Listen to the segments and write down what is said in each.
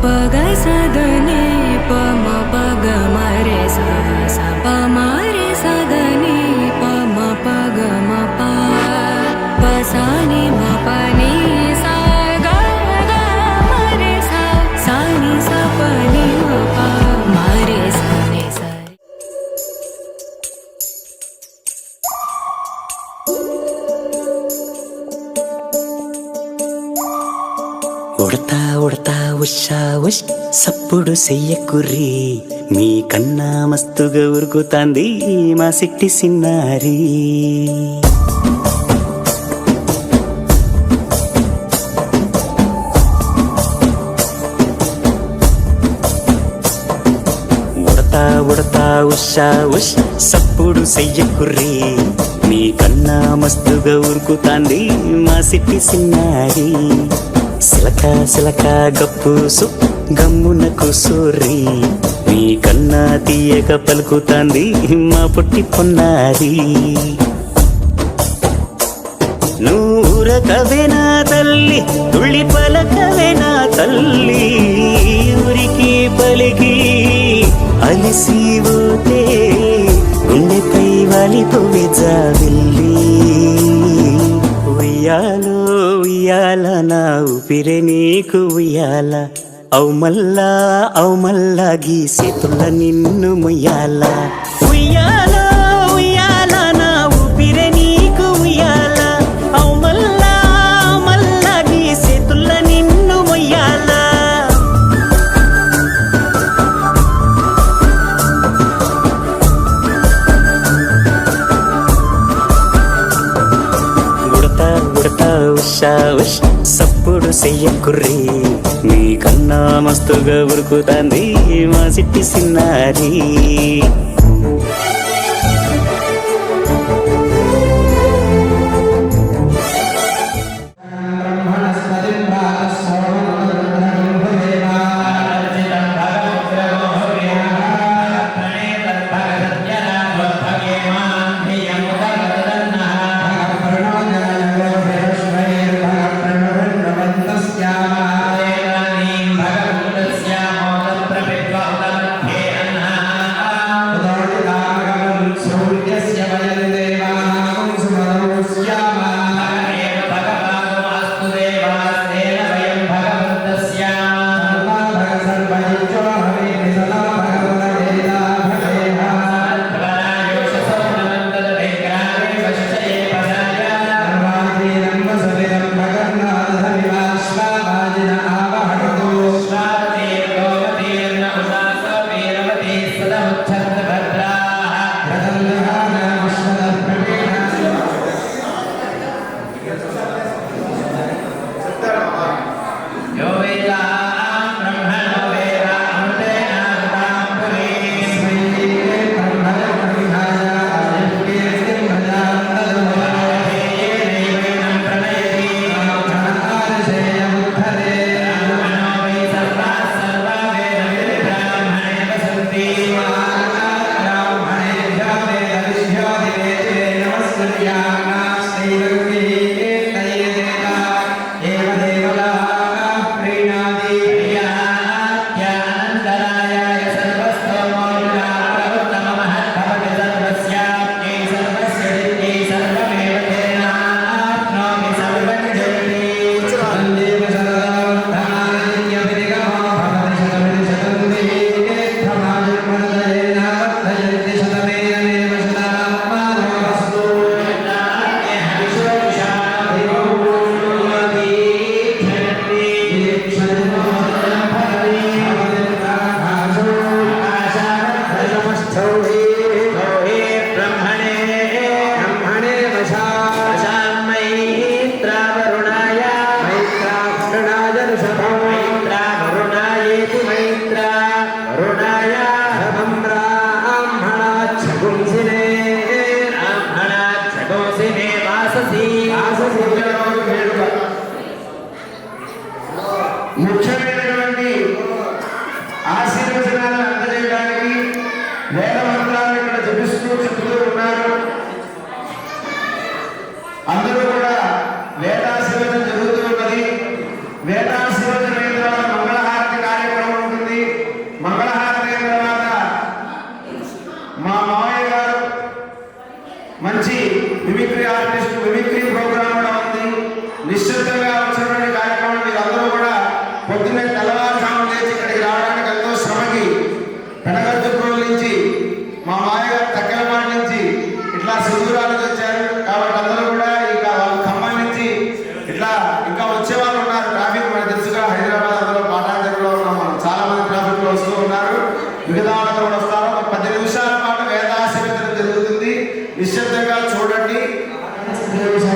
प ग स द नि प म प ग म रे सा सा प म रे सा द नि प म प ग म प प सा नि म प नि सा ग ग म रे सा सा नि सा प नि म प म रे सा नि सा ఉడతా ఉడతా ఉషా ఉష్ సప్పుడు చెయ్యకుర్రి మీ కన్నా మస్తుగా ఉరుకుతాంది మా సిట్టి సిన్నారి. ఉడతా ఉడతా ఉషా ఉష్ సప్పుడు చెయ్యకుర్రి మీ కన్నా మస్తుగా ఉరుకుతాంది మా సిట్టి సిన్నారి. సిలక సిలక గప్పుసు గమ్మున కూసోర్రి మీ కన్నా తీయక పలుకుతాంది మా పొట్టి పొన్నారి. నూరకవేనా తల్లి తుళ్ళి పలకవేనా తల్లి ఊరికి పలికి అలిసిపోతే గుండెపై వాలిపోవే జావిల్లి. ఉయ్యాలో ఉయ్యాల నా ఊపిరే నీకు ఉయ్యాల అవు మల్లా గీసేతుల్ల నిన్ను ముయ్యాల. ఉయ్యాలో ఉయ్యాల నా ఊపిరే నీకు ఉయ్యాల అవు మల్లా గీసేతుల్ల నిన్ను ముయ్యాల. ఉషా ఉష్ సప్పుడు చెయ్యకుర్రి మీ కన్నా మస్తుగా ఉరుకుతాంది మా సిట్టి సిన్నారి. ముఖ్యమైనటువంటి ఆశీర్వచనాలను అందజేయడానికి వేద మంత్రాలను ఇక్కడ చెబుతూ ఉన్నారు. అందరూ కూడా వేదాశీర్వచనం జరుగుతూ ఉన్నది. వేదాశీర్వచనం అయిన తర్వాత మంగళహారతి కార్యక్రమం ఆర్టిస్ట్ మిమిక్రీ ప్రోగ్రామ్ కూడా ఉంది. నిశ్చితంగా వచ్చినటువంటి కార్యక్రమం మీరందరూ కూడా పొద్దున్నే తెల్లవారుజాము లేచి ఇక్కడికి రావడానికి ఎంతో శ్రమకి పెనగర్జుప్రోల్ నుంచి మా మాయగారు తగ్గలపాటి నుంచి ఇట్లా సుదూరాలకు వచ్చారు. కాబట్టి అందరూ కూడా ఇక వాళ్ళు ఖమ్మం నుంచి ఇట్లా ఇంకా వచ్చే వాళ్ళు ఉన్నారు. ట్రాఫిక్ మనకు తెలుసుగా హైదరాబాద్ అందులో పాటాంజలిలో ఉన్నాం మనం. చాలా మంది ట్రాఫిక్ లో వస్తూ ఉన్నారు. మిగతా వాళ్ళందరూ కూడా వస్తారు. ఒక 10 నిమిషాల పాటు వేదాశీర్వచనం జరుగుతుంది. నిశ్శబ్దంగా చూడండి. Kృష్ణ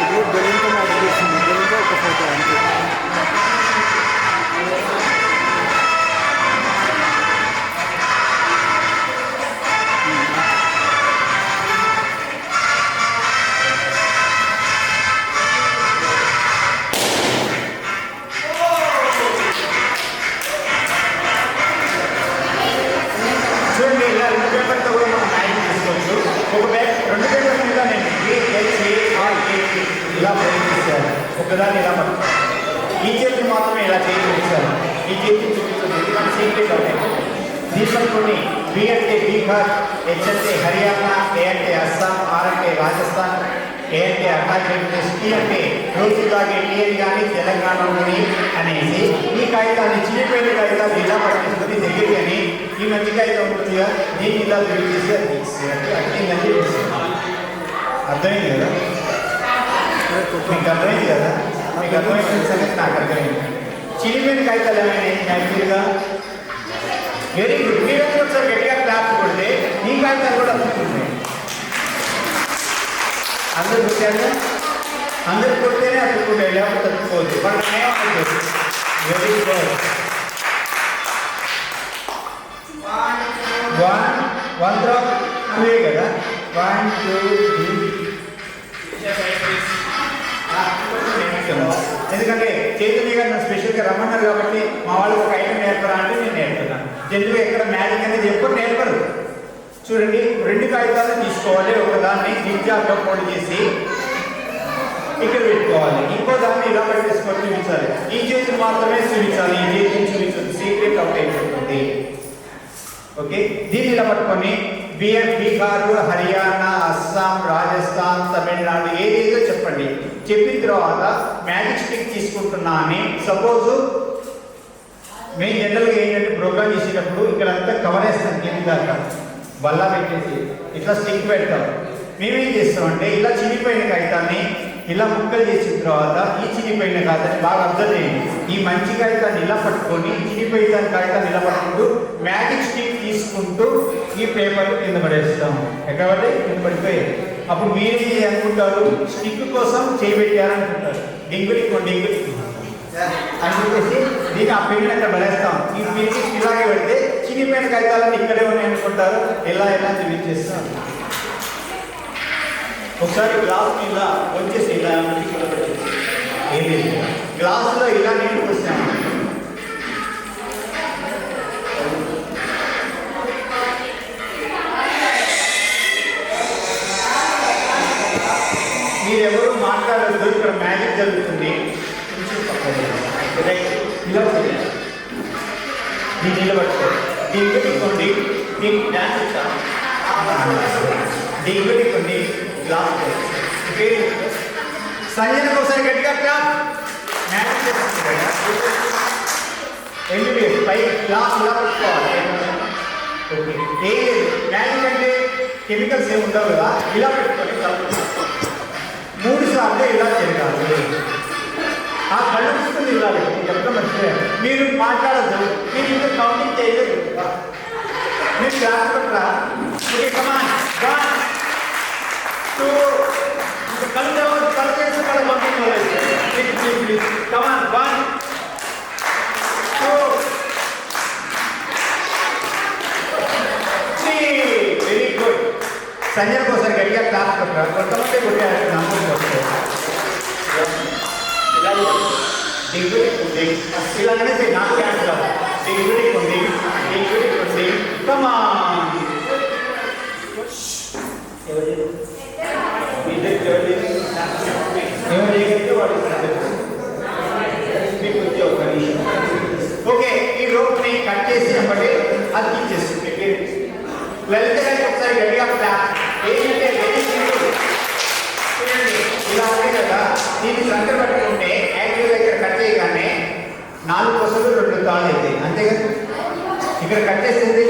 ఇది బెలూన్తో ఆర్డర్ చేసింది. బెలూన్తో ఒక ఫోటో అంతే. చూడండి, ఇలా 2 పేపర్తో కూడా మనం మ్యాజిక్ చేసుకోవచ్చు. ఒక రెండు పేపర్ మీద నేను ఇలా ప్రయత్నిస్తాను. ఒకదాన్ని ఇలా పట్టుకోవాలి. ఈ చేతి మాత్రమే ఇలా చేయించాను. ఈ చేతి చూపించండి. ఇది మన సీక్రెట్ అవుతాయి. దీంట్లోని బి అంటే బీహార్, హెచ్ అంటే హర్యానా, ఏ అంటే అస్సాం, ఆర్ అంటే రాజస్థాన్, ఏ అంటే అరుణాచల్ ప్రదేశ్, టీ అంటే రోజులాగే టీ అని కానీ తెలంగాణలోని అనేసి ఈ కాగితాన్ని చిరిపోయిన కాగితాలు ఇలా పట్టించుకొని దగ్గరికి అని ఈ మంచి కాగితం ఉంటుందిగా దీన్ని ఇలా దొరికేసి అది తీసేయాలి. అర్థమైందండి? అర్థమైంది కదా? మీకు అర్థమైంది కదా? మీకు అర్థమైన సంగతి నాకు అర్థమైంది. చిరిపోయిన కాగితాలు ఏమైనా యాక్చువల్గా వెరీ గుడ్. మీరందరూ ఒకసారి గట్టిగా క్లాప్స్ కొడితే ఈ కాగితాలు కూడా అతుక్కుంటాయి. అందరు కొట్టారు, అందరు కొడితేనే అతుక్కుంటాయి, లేకపోతే అతుక్కోవచ్చు. మనం ఏమవుతుంది? Very good. 1 డ్రాప్ 2 కదా. 1 2 ఎందుకంటే చైతన్య గారు నన్ను స్పెషల్గా రమ్మన్నారు కాబట్టి మా వాళ్ళకి ఒక ఐటమ్ నేర్పరా అంటే నేను నేర్పుతున్నాను. జనరల్గా ఎక్కడ మ్యాజిక్ అనేది ఎప్పుడు నేర్పరు. చూడండి, 2 కాగితాలు తీసుకోవాలి. ఒకదాన్ని జిగ్జాగ్గా ఫోల్డ్ చేసి ఇక్కడ పెట్టుకోవాలి. ఇంకో దాన్ని ఇలా పెట్టేసుకొని చూపించాలి. ఈ చేతిని మాత్రమే చూపించాలి, ఈ చేతిని చూపించదు. సీక్రెట్ అవుట్ అయిపోతుంది. ఓకే, దీన్ని ఇలా పట్టుకొని బీహార్, హర్యానా, అస్సాం, రాజస్థాన్, తమిళనాడు ఏదేదో చెప్పండి. చెప్పిన తర్వాత మ్యాజిక్ స్టిక్ తీసుకుంటున్నా అని సపోజ్ మేము జనరల్గా ఏంటంటే ప్రోగ్రామ్ చేసేటప్పుడు ఇక్కడ అంతా కవర్ వేస్తాం. కింద దాకా బల్లా పెట్టేసి ఇట్లా స్టిక్ పెడతాం. మేమేం చేస్తామంటే ఇలా చినిపోయిన కాగితాన్ని ఇలా ముక్కలు చేసిన తర్వాత ఈ చినిపోయిన కాగితాన్ని బాగా అబ్జర్వ్ చేయండి. ఈ మంచి కాగితాన్ని ఇలా పట్టుకొని చినిపోయిన కాగితాన్ని ఇలా పట్టుకుంటూ మ్యాజిక్ స్టిక్ తీసుకుంటూ ఈ పేపర్ కింద పడేస్తాము. ఎక్కడంటే కింద పడిపోయాయి. అప్పుడు మీరేం అనుకుంటారు? స్టిక్ కోసం చేయబెట్టారనుకుంటారు. డింగులి అని చెప్పేసి దీన్ని ఆ పెన్ను అక్కడ పడేస్తాం. ఈ పెన్ను ఇలాగే పెడితే చినిపోయిన కాగితాలన్నీ ఇక్కడే ఉన్నాయి అనుకుంటారు. ఎలా చూపించేస్తాం. ఒకసారి గ్లాస్ ఇలా వచ్చేసి ఇలా ఏది గ్లాసులో ఇలా నీళ్ళు పోసాము. మీరెవరు మాట్లాడద్దు, ఇక్కడ మ్యాజిక్ జరుగుతుంది. ఇలా దీన్ని నిలబట్టుకోండి. దీనికి పెట్టుకోండి. దీనికి డ్యాన్స్ ఇస్తాం. దీనికి పెట్టుకోండి. గ్లాస్ సంజయ్ ఒకసారి గట్టిగా క్లాప్. మ్యాజిక్ చేస్తుంది. ఎంబీబీఎస్ పై గ్లాస్ ఇలా పెట్టుకోవాలి. ఓకే, ఏం లేదు. మ్యాజిక్ అంటే కెమికల్స్ ఏమి ఉండవు కదా. ఇలా పెట్టుకొని 3 సార్లు ఇలా తిరగాలి. ఆ కళ్ళు చూస్తుంది ఇలా చెప్తా మంచిగా. మీరు మాట్లాడద్దు. మీరు ఇంకా కౌంటింగ్ చేయలేదు. మీరు క్లాస్ పట్ల ఓకే. కమాన్ 1 2 కళ్ళు చేసి కళ్ళు పంపించాలి. కమాన్ 1 2 3. Very good. సంజయ్ ఒకసారి గట్టిగా క్లాస్ పట్టారు. కొంతమంది కొట్టారు. ఇలా ఇలాగనే నాకు క్యాన్స్ రావు. దిగుడి కమాన్. ఓకే, ఈ రోప్ని కట్ చేసి బట్టి అది తీసేస్తుంది. లలిత గారికి ఒకసారి గట్టిగా క్లాస్. ఏంటంటే ఇలా ఉంది కదా, దీన్ని సంఖ్య పట్టుకుంటే యాక్చువల్గా ఇక్కడ కట్ చేయగానే 4 కొసలు 2 తాళ్ళు అవుతాయి. అంతే కదా. ఇక్కడ కట్ చేసేది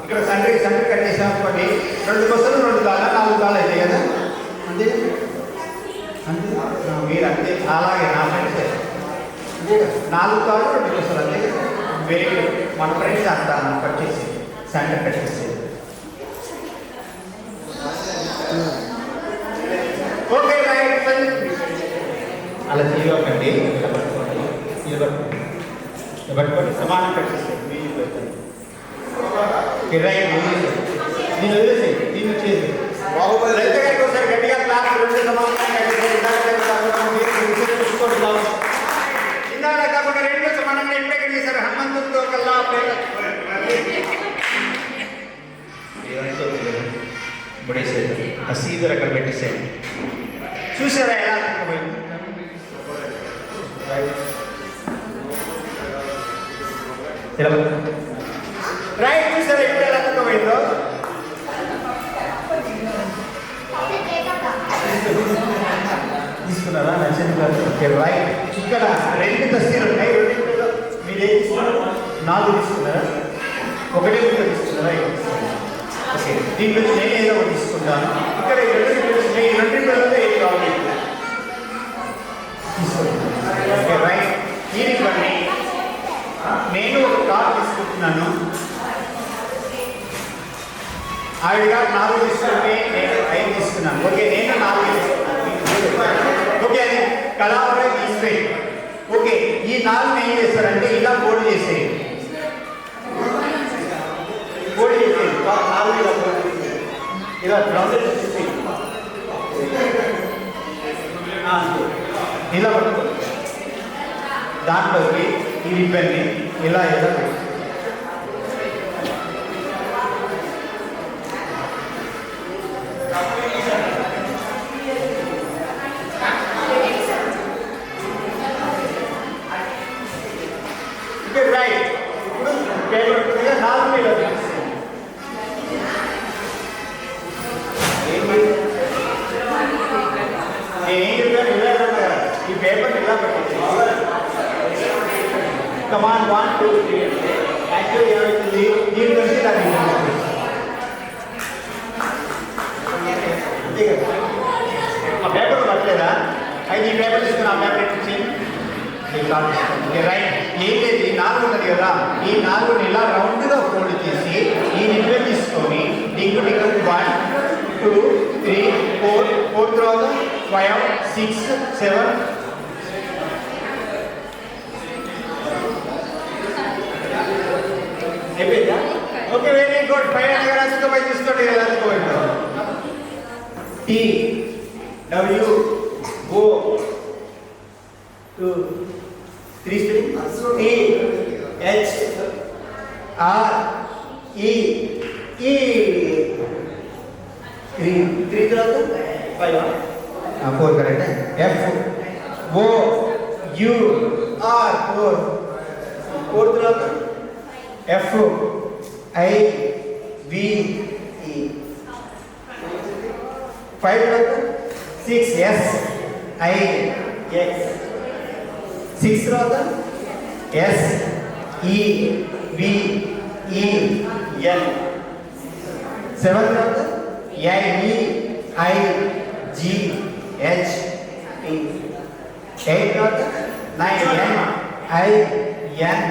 ఇక్కడ సంఖ్య కట్ చేసాం అనుకోండి. 2 కొసలు 2 తాళ్ళ 4 తాళ్ళు అవుతాయి కదా. అంతే అంతే. మీరు అంతే అలాగే నా ఫ్రెండ్స్ అంతే కదా. 4 తాళ్ళు 2 కొసలు అంతే కదా. Very good. మన ఫ్రెండ్స్ అంతా కట్ చేసి సంఖ్య కట్ చేసేది. Okay right. అలా చేయకండి. పట్టుకోండి సమానం పెట్టేసేయండి. మీరు పెట్టండి. Okay right. దీన్ని వదిలేసేయి. దీన్ని వచ్చేసి రైతు గారికి ఒకసారి గట్టిగా క్లాస్ రెండు సమానంగా ఇందాక కాకుండా రెండు సమానంగా ఎప్పుడెక్కడ చేశారు? హనుమంతుడితో కల్లా పడేసేది ఆ సీజర్ అక్కడ పెట్టేసేది. చూసారా ఎలా తక్కువైంది? రైట్. చూసారా ఇప్పుడు ఎలా తక్కువైందో? తీసుకున్నారా? Okay right. ఇక్కడ రెండు తస్తీలు ఉన్నాయి. రెండింటిలో మీరు ఏం తీసుకున్నారు? 4 తీసుకున్నారా? ఒకటే తీసుకున్నారా? ఓకే దీంట్లో నేను ఏదో ఒకటి తీసుకుంటాను. ఇక్కడ ఈ రెండింటిలో ఏది కావాలి తీసుకుంటాను. Okay right. దీనివ్వండి. నేను ఒక కార్డు తీసుకుంటున్నాను. ఆవిడగా 4 తీసుకుంటే నేను 5 తీసుకున్నాను. ఓకే నేను 4 తీసుకున్నాను. ఓకే అది కళావరం తీసుకుని ఓకే ఈ 4 ఏం చేస్తారంటే ఇలా ఫోల్డ్ చేసేయండి. ఫోల్డ్ చేసేయండి. 4 ఇలా ఫోల్డ్ చేసేయండి. ఇలా రౌండ్ చేసేయండి. ఇలా పట్టుకోండి. దాంట్లోకి ఈ రిబ్బన్ని ఇలా ఇలా రైట్. ఇప్పుడు పేపర్ 4 మీద ఏం చెప్పాను? ఇలా కదా ఈ పేపర్ ఇలా పెట్టండి. కమాండ్ 1 2 3 యాక్చువల్లీ ఏమవుతుంది? దీని నుంచి దాన్ని ఆ పేపర్ పట్టలేదా? అయితే ఈ పేపర్ తీసుకుని ఆ పేపర్ ఇచ్చి రైట్. ఏం లేదు ఈ 4 ఉన్నది కదా ఈ 4ని ఇలా రౌండ్గా ఫోల్డ్ చేసి ఈ నిల్వ తీసుకొని డింగు డింగు 1 2 3 4 తర్వాత 5 6 7 అయిపోయిందా? Okay very good. 5 దగ్గర రాసుకో తీసుకోండి. రాసుకోండి. T W O 2 3 T H R E E 3 తర్వాత 5 4 correct. F O U R 4 తర్వాత ఎఫ్ ఐ వి ఈ 5 తర్వాత 6 ఎస్ ఐ ఎక్స్ 6 తర్వాత ఎస్ ఈ వి ఈ ఎన్ 7 తర్వాత I V I G H E 8 తర్వాత 9 ఎన్ ఐ ఎన్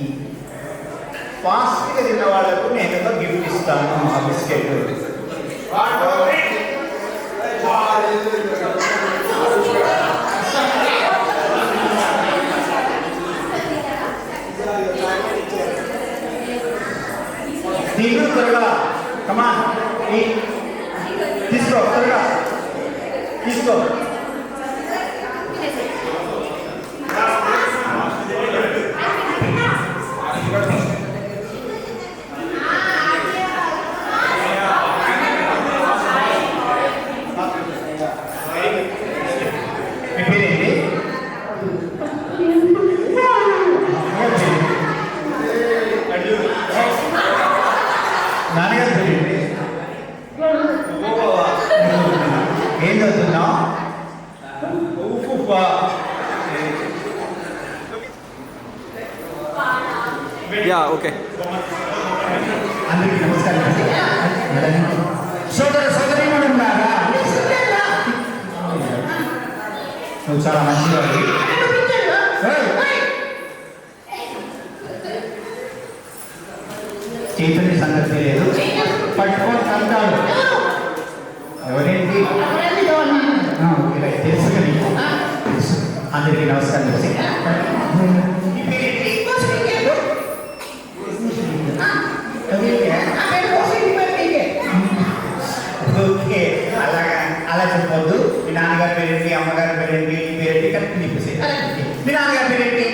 ఈ. ఫాస్ట్గా తిన్న వాళ్ళకు నేను ఒక గిఫ్ట్ ఇస్తాను. ఆ బిస్కెట్ దీని త్వరగా కమాన్ తీసుకో త్వరగా తీసుకో. నాన్నగారు తెలియండి ఏం చదువుతున్నావు? ఓకే. అందరికీ నమస్కారం. సోదర సోదరి ఉన్నారా? నువ్వు చాలా మంచివాడు. చైతన్య సంగతి తెలియదు. పట్టుకొని కంటాడు. ఎవరేంటి అందరికీ నమస్కారం చేసి ఓకే, అలాగా అలా చెప్పొద్దు. మీ నాన్నగారి పేరేంటి, అమ్మగారి పేరేంటి, నీ పేరేంటి కరెక్ట్ చెప్పేసి. మీ నాన్నగారి పేరేంటి?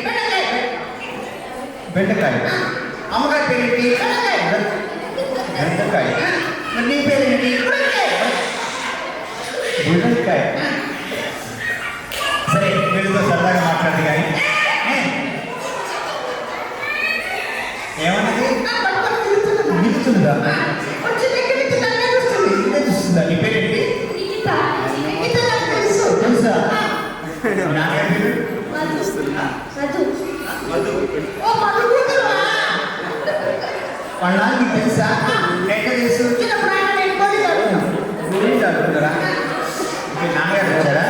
బెండకాయ. అమ్మగారి పేరేంటి? బెండకాయ. మరి నీ పేరేంటి? బుడంకాయ. సరే, వీళ్ళతో సరదాగా మాట్లాడి కానీ ఏమన్నది? నిలుస్తుందా? చూస్తుందా? నీ పేరేంటి? తెలుసా? నాన్నగారి పేరు? వాళ్ళ నాన్నకి తెలుసా? ఎక్కడ తెలుసు? చదువుకుంటారా? నాన్నగారు వచ్చారా?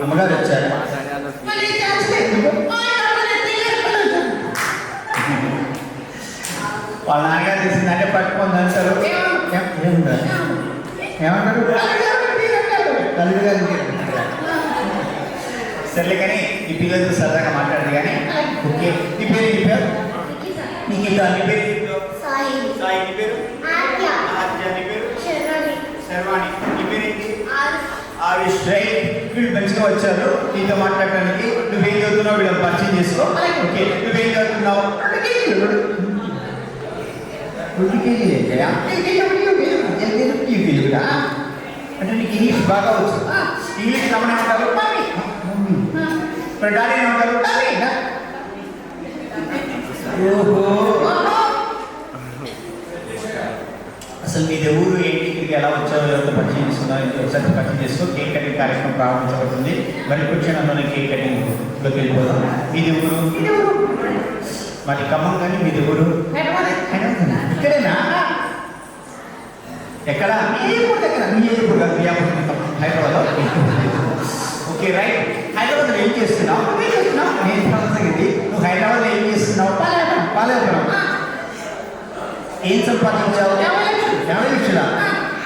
అమ్మగారు వచ్చారా? వాళ్ళ నాన్నగారు తెలిసిందంటే పట్టుకొని అంటారు. ఏమంటారు? తల్లి గారు. సర్లే కానీ ఈ పిల్లలతో సరదాగా మాట్లాడదు కానీ ఓకే. నీ పేరు నీ పేరు నీకు నీ పేరు సాయి. నీ పేరు ఆద్య. నీ పేరు శర్వాణి. నీ పేరేంటి? ఆరుష్. రైట్, వీళ్ళు మంచిగా వచ్చారు నీతో మాట్లాడడానికి. నువ్వేం చదువుతున్నావు వీళ్ళని పరిచయం చేసుకో. ఓకే, నువ్వేం చదువుతున్నావు? 2 కేజీ కూడా అంటే నీకు ఇంగ్లీష్ బాగా వచ్చు. ఇంగ్లీష్ రమణ ఉంటారు. మరి డాడీ ఏమంటారు? ఓహో, అసలు మీది ఊరు ఏంటి, ఇక్కడికి ఎలా వచ్చారో ఎవరితో పరిచయం చేసుకున్నారో ఒకసారి పరిచయం చేసుకో. కేక్ కటింగ్ కార్యక్రమం ప్రారంభించబడుతుంది. మరి కూర్చొని కేక్ కటింగ్లోకి వెళ్ళిపోదాం. మీది ఊరు? మరి ఖమ్మం కానీ మీది ఊరు? ఇక్కడేనా? ఎక్కడ? హైదరాబాద్. Okay, right. హైదరాబాద్లో ఏం చేస్తున్నావు? నేను సంగతి. నువ్వు హైదరాబాద్లో ఏం చేస్తున్నావు? పాలేపురం. ఏం సంపాదించావు? 50 లక్షలా?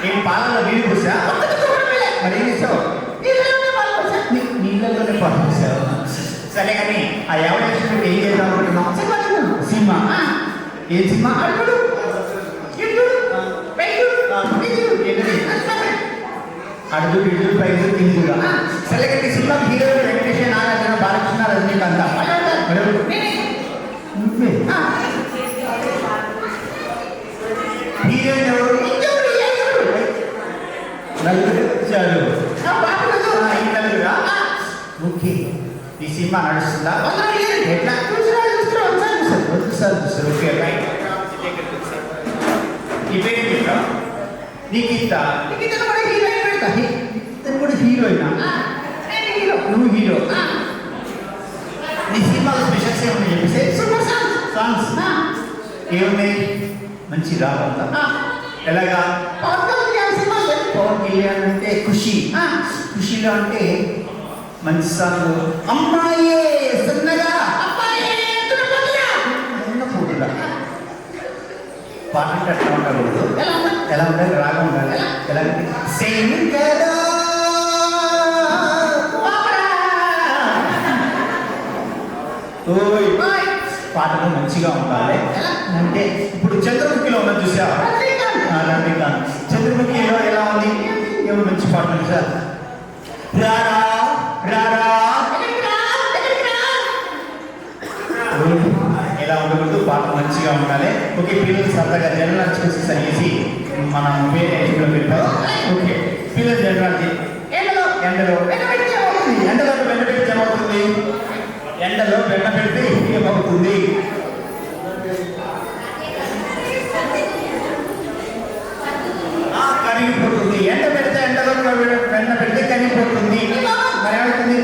ఏం పాలలో నీళ్ళు పోసా? మరి ఏం చేసావు? నీళ్ళలోనే పాలు పోసావు. సరే కానీ ఆ 50 లక్షలు ఏం చేద్దాం అనుకుంటున్నావు? సినిమా. ఏ సినిమా? అడుగుడు ఇడుగు పైదు కిందుగా. సరే కానీ cinema hero Venkatesh, Nagarjuna, Balakrishna, Rajinikanth. Heroine ఎవరు? నలుగురు వచ్చారు. ఈ నలుగురా? ఓకే, ఈ సినిమా నడుస్తుందా? ఎట్లా చూస్తారు? Okay, right. ఈ పేరు చెప్పా నీకు ఇస్తా. ఇతను కూడా హీరోయినా? నువ్వు హీరో. నీ సినిమాలో స్పెషల్స్ ఏమన్నా చెప్పేసి సాంగ్స్ ఏమున్నాయి? మంచి రాబంతా. ఎలాగా? పవన్ కళ్యాణ్ అంటే ఖుషి. ఖుషిలో అంటే మంచి సాంగ్. అమ్మాయే సన్నగా పోతున్నా పాట అంటే అట్లా ఉండకూడదు. ఎలా ఉండాలి? రాగా ఉండాలి. ఎలా ఓయ్ పాటలు మంచిగా ఉండాలి. అంటే ఇప్పుడు చంద్రముఖిలో ఉన్నది చూసావా? రజనీకాంత్. చంద్రముఖిలో ఎలా ఉంది? ఏమో మంచి పాటలు సార్. రారా రారా ఎలా ఉండకూడదు, పాట మంచిగా ఉండాలి. ఓకే, పిల్లలు సరదాగా జనరల్ చూసి అనేసి మనం వేరే వెళ్ళిపోతాం. ఓకే, పిల్లలు జనరల్ ఎండలో వెన్న పెడితే ఏమవుతుంది? ఎండలో వెన్న పెడితే ఏమవుతుంది? కరిగిపోతుంది. ఎండ పెడితే ఎండలో వెన్న పెడితే కరిగిపోతుంది. మరి ఏమవుతుంది?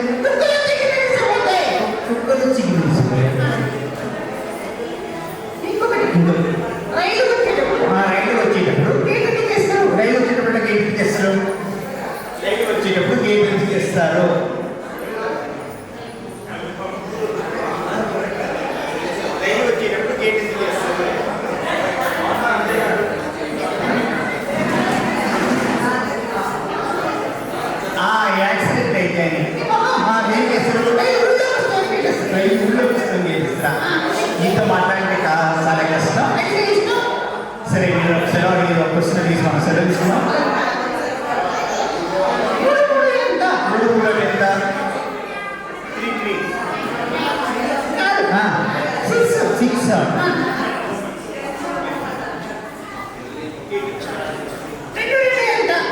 కుక్కలు చిగురు. రైలు వచ్చేటప్పుడు గేట్ తెస్తారు. రైలు వచ్చేటప్పుడు గేట్ తెస్తారు. రైలు వచ్చేటప్పుడు గేట్ తెస్తారు. యాక్సిడెంట్ అయితే ఏం చేస్తారు ఊళ్ళో పుస్తకం చేపిస్తా నీతో మాట్లాడితే చాలా కష్టం సరే మీరు సెలవు అడిగి ఒక క్వశ్చన్ తీసుకున్నాం సెలవు తీసుకున్నాం ఎంత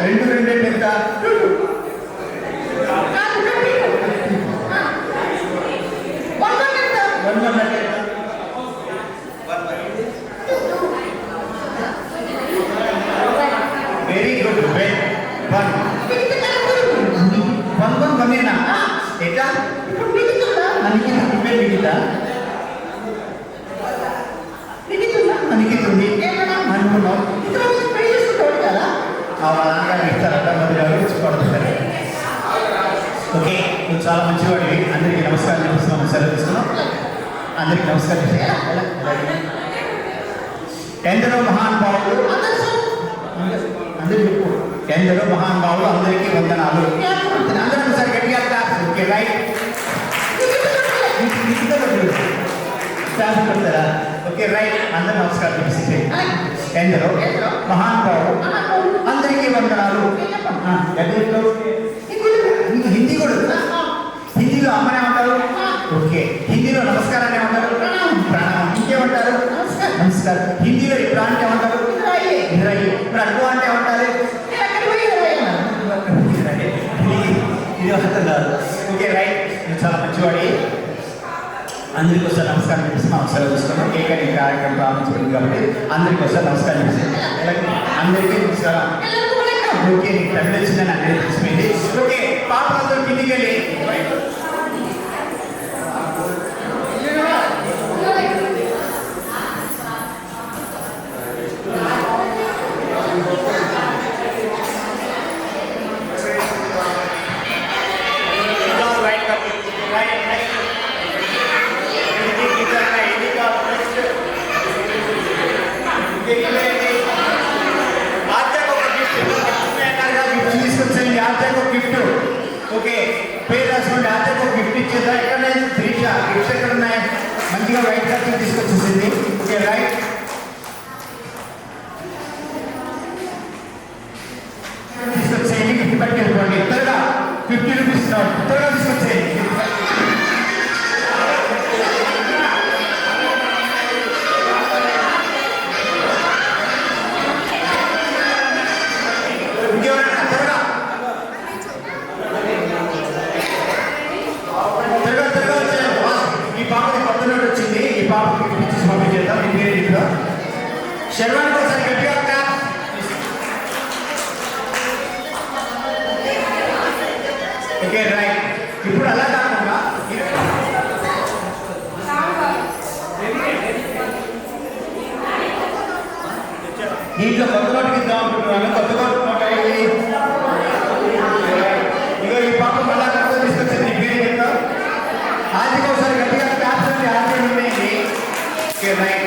6 రెండు ఎంత వెరీ గుడ్ వన్ కమ్మేనా ఎట్లా మిగతా అనికితుంది అనుకున్నావు నాన్నగారు ఇస్తారట మరి పడుతుంది ఓకే నువ్వు చాలా మంచివాడివి అందరికీ నమస్కారం చేస్తున్నాం సెలవు తీసుకున్నాం అందరికీ నమస్కారం ఎందరో మహానుభావులు అందరూ చెప్పు ఎందరో మహానుభావులు అందరికీ వందనాలు అందరూ సార్ గట్టిగా ఓకే రైట్ క్లాస్ పెడతారా ఓకే రైట్ అందరూ నమస్కారం చెప్పేసి ఎందరో మహానుభావులు అందరికీ వందనాలు హిందీ కూడా హిందీలో అమ్మనే ఉంటారు ఓకే హిందీలో నమస్కారాన్ని ఏమంటారు ప్రణామం ఇంకేమంటారు నమస్కారం హిందీలో ఇప్పుడు అంటే ఏమంటారు ఇప్పుడు అడ్డు అంటే ఏమంటారు ఇది అర్థం కాదు ఓకే రైట్ నేను చాలా మంచివాడి అందరికీ ఒకసారి నమస్కారం చెప్పేసి మనం సెలవు తీసుకున్నాం ఏకైనా కార్యక్రమం ప్రారంభించబడింది కాబట్టి అందరికీ ఒకసారి నమస్కారం చెప్పేసి అందరికీ నమస్కారం ఓకే నీకు తమిళ వచ్చిందని అందరికీ తెలిసిపోయింది ఓకే పాపలతో కిందికి వెళ్ళి తీసుకొచ్చేయండి ఆర్జాకు గిఫ్ట్ ఓకే పేరు రాసుకోండి ఆర్జాకు గిఫ్ట్ ఇచ్చేదా ఎక్కడ త్రీష గిఫ్ట్స్ ఎక్కడ ఉన్నాయి మంచిగా వైట్ కలర్ తీసుకొచ్చేసింది ఓకే రైట్ తీసుకొచ్చేయండి గిఫ్ట్ పట్టి వెళ్ళిపోండి త్వరగా 50 రూపీస్ త్వరగా తీసుకొచ్చేయండి శర్వాణి ఒకసారి గట్టిగా ఓకే రైట్ ఇప్పుడు అలా కాకుండా దీంట్లో కొత్త నోటికి ఇద్దాం అనుకుంటున్నాను కొత్త నోట్ ఇగో ఈ పాప మళ్ళా కొత్త తీసుకొచ్చింది పేరు చెప్తా ఆదికి ఒకసారి గట్టిగా క్లాప్స్ అండి ఆది ఉండేది ఓకే రైట్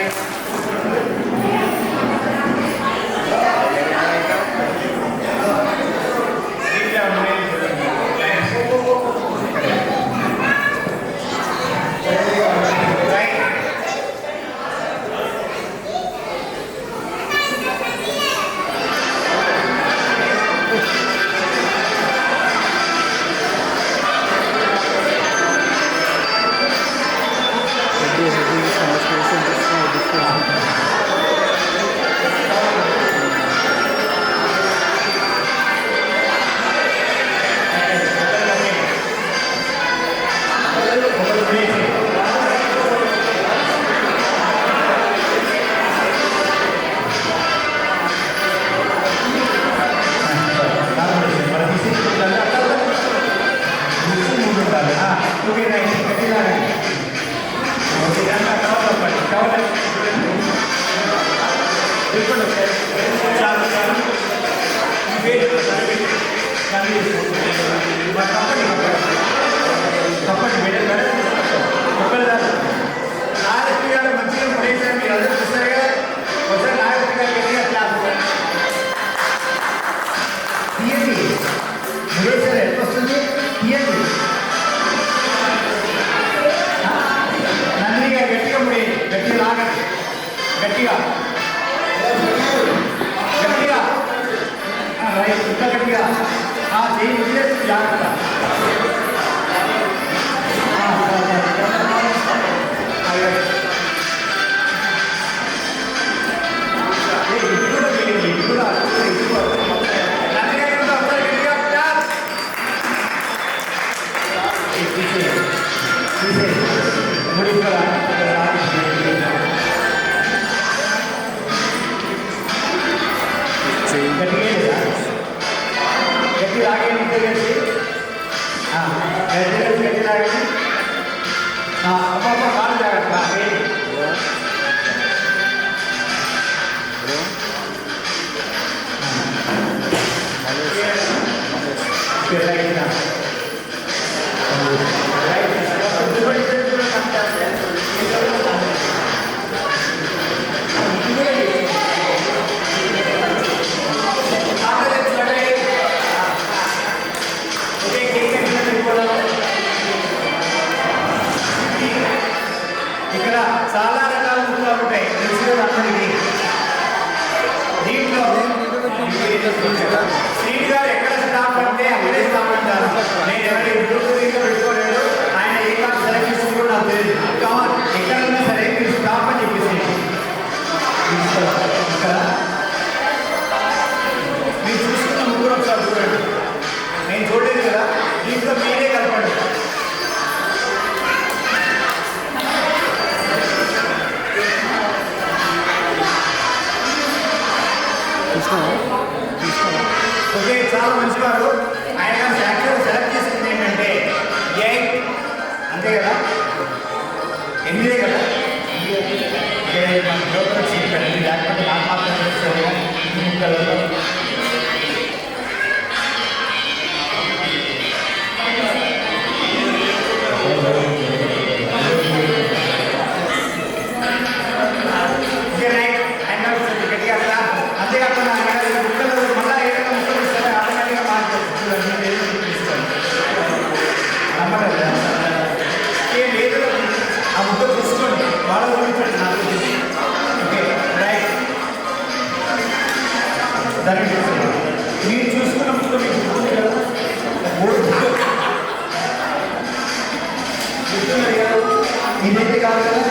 తీయండి. నందిని గారు గట్టిగా ముడియండి, గట్టిగా లాగండి, గట్టిగా గట్టిగా రైట్, ఇంకా గట్టిగా చేయి వదిలేసి జాగ్రత్త. గట్టి లాగండి, గట్టి లాగండి. అమ్మ కాలు జాగ్రత్త. ఇక్కడ చాలా రకాల ముక్కలు ఉంటాయి, తెలుసు కదా అందరికీ. దీంట్లో శ్రీని గారు ఎక్కడ స్టాప్ అంటే అక్కడే స్టాప్ అంటారు. నేను ఎవరి గ్రూప్ పెట్టుకోలేదు, ఆయన ఏ క్లాస్ సెలెక్ట్ చేసుకుంటూ నాకు తెలియదు. ఎక్కడన్నా సరే మీరు స్టాప్ అని చెప్పేసి ఇక్కడ మీరు చూసుకున్న ముగ్గురు ఒకసారి చూడండి. నేను చూడలేదు కదా, దీంట్లో మీరే కలపండి. ఓకే, చాలా మంచివారు. ఆయన యాక్చువల్ సెలెక్ట్ చేసింది ఏంటంటే 8, అంతే కదా, 8 కదా. మన లోపల చెప్పండి, లేకపోతే నాకు మాత్రం తెలుస్తుంది కదా. అంతేకాకుండా ముక్కలు మళ్ళీ ఏదైనా ముక్కలు ఇస్తే ఆటోమేటిక్గా మాట్లాడుతుంది. లేదు ఆ ముక్కలు తీసుకోండి, వాళ్ళ గురించండి నాకు. ఓకే రైట్, దానికి మీరు చూసుకున్న ముక్క మీకు గుర్తుంది కదా, 3 ముక్కలు గుర్తున్నది కదా. ఇదైతే కాదు కదా,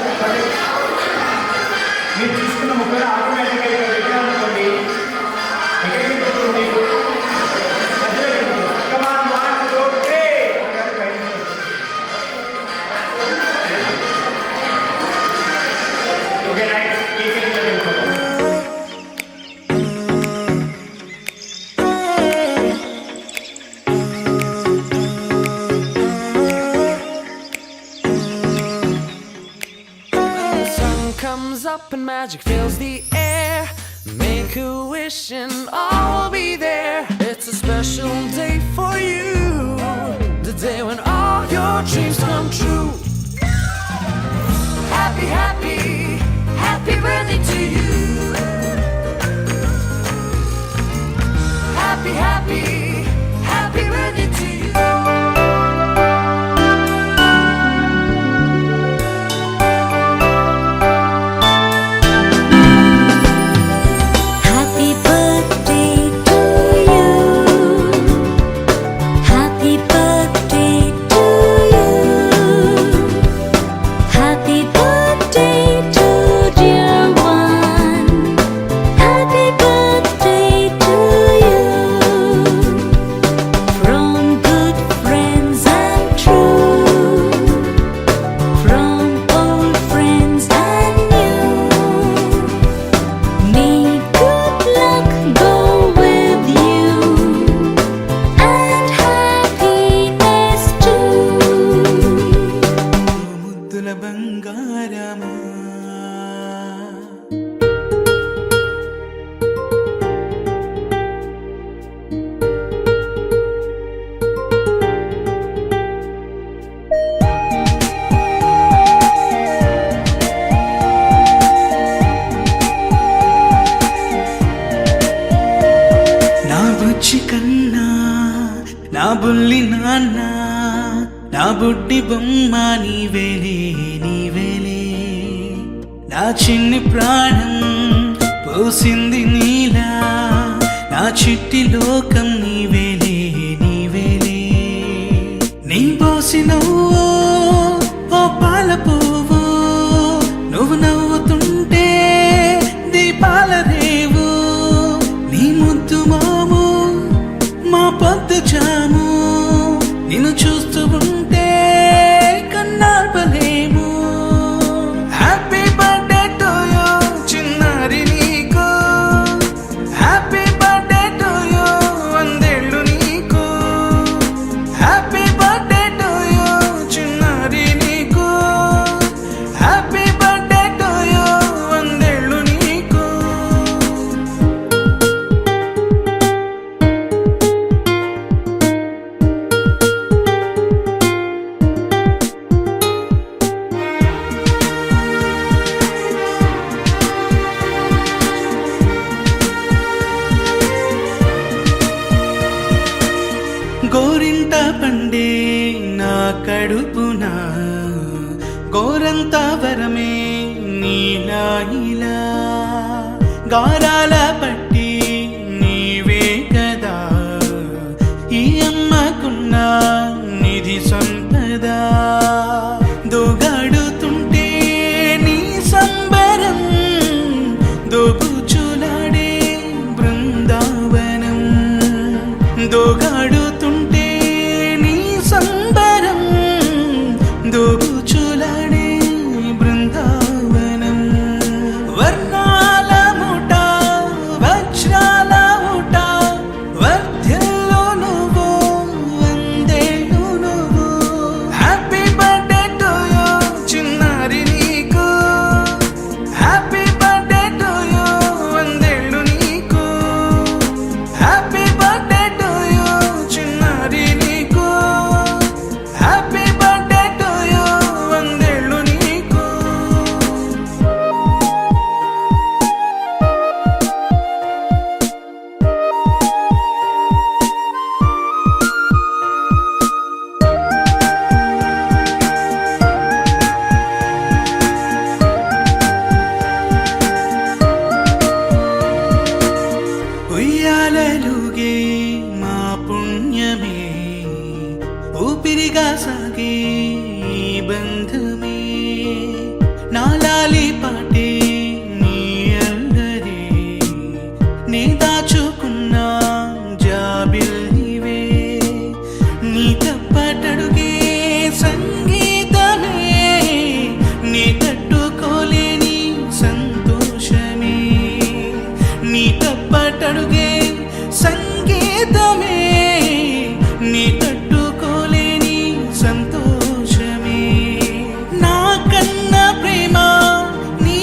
మీరు చూసుకున్న ముక్కలు ఆటోమేటిక్గా ఇక్కడ పెట్టాలనుకోండి. ఎక్కడికి పోతుంది, కమాన్ 1 2 3. Okay right, comes up and magic fills the air. Make a wish and all will be there. It's a special day for you, the day when all your dreams come true. Happy, happy, happy birthday to you. Happy, happy, happy birthday to you. Happy birthday to you. బుల్లి నాన్న నా బుడ్డి బొమ్మ నీవేలే నీవేలే నా చిన్ని ప్రాణం పోసింది నీలా నా చిట్టి లోకం నీవేలే నీవేలే నీ పోసినవో ఓ పాల పువ్వు నువ్వు నవ్వుతుంటే దీపాల రేవు నీ ముద్దు మాము మా పొద్దు జాము నిన్ను చూస్తూ ఉంటే కన్నార్పలేము హ్యాపీ బర్త్డే టు యూ చిన్నారి నీకు హ్యాపీ బర్త్డే టు యూ వందేళ్ళు నీకు హ్యాపీ బర్త్డే టు యూ చిన్నారి నీకు హ్యాపీ బర్త్డే టు యూ వందేళ్ళు నీకు గోరింట పండే నా కడుపున గోరంత వరమే నీలా ఇలా గారాల పట్టి నీవే కదా ఈ అమ్మకున్న నిధి సంపద దోగాడుతుంటే నీ సంబరం దోబుచులాడే బృందావనం దోగాడుతుంటే నీ సంబరం దోబుచులాడే బృందావనం వర్ణాల ముఠ వజ్రాల ఊట వర్ధ్యల్లో నువ్వు వందేళ్ళు నువ్వు హ్యాపీ బర్త్డే టు యూ చిన్నారి నీకు హ్యాపీ బర్త్డే టు యూ వందేళ్ళు నీకు హ్యాపీ బర్త్డే టు యూ చిన్నారి నీకు హ్యాపీ బర్త్డే టు యూ వందేళ్ళు నీకు ఉయ్యాలలుగే మా పుణ్యమే ఊపిరిగా సాగే ఈ బంధమే నాలాలి పాటే నీ అల్లరే నీ దాచుకున్న జాబిల్లివే నీ తప్పటడుగే సంగీతమే నీ తట్టుకోలేని సంతోషమే నీ తప్పటడుగే సంగీతమే నీ తట్టుకోలేని సంతోషమే నా కన్న ప్రేమ నీ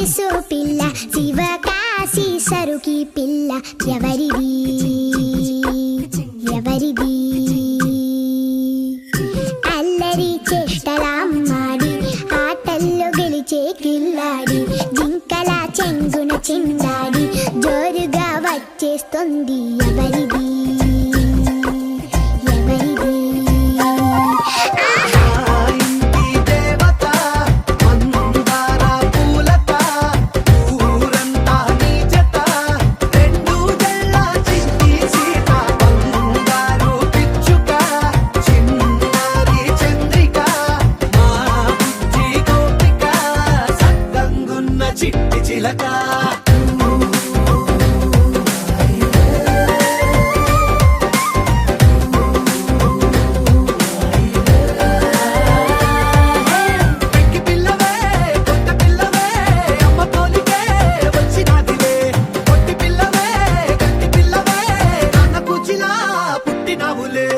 తెలుసు పిల్ల శివకాశి సరుకి పిల్ల ఎవరిది ఎవరిది అల్లరి చేష్టలామ్మాడి ఆటల్లో గెలిచే కిల్లాడి జింకల చెంగున చిందాడి జోరుగా వచ్చేస్తుంది ఎవరిది ఎవరిది ఇంటి దేవత మందార పూలత ఊరంతా నీ జత రెండు జల్ల చిట్టి సీత బంగారు పిచ్చుక చిన్నారి చంద్రిక మా బుజ్జి గోపిక సద్దంగున్న చిట్టి చిలక పెంకి పిల్లవే కొత్త పిల్లవే అమ్మ పోలికే వచ్చినాదిలే పొట్టి పిల్లవే గట్టి పిల్లవే నాన్న కూచిలా పుట్టినావులే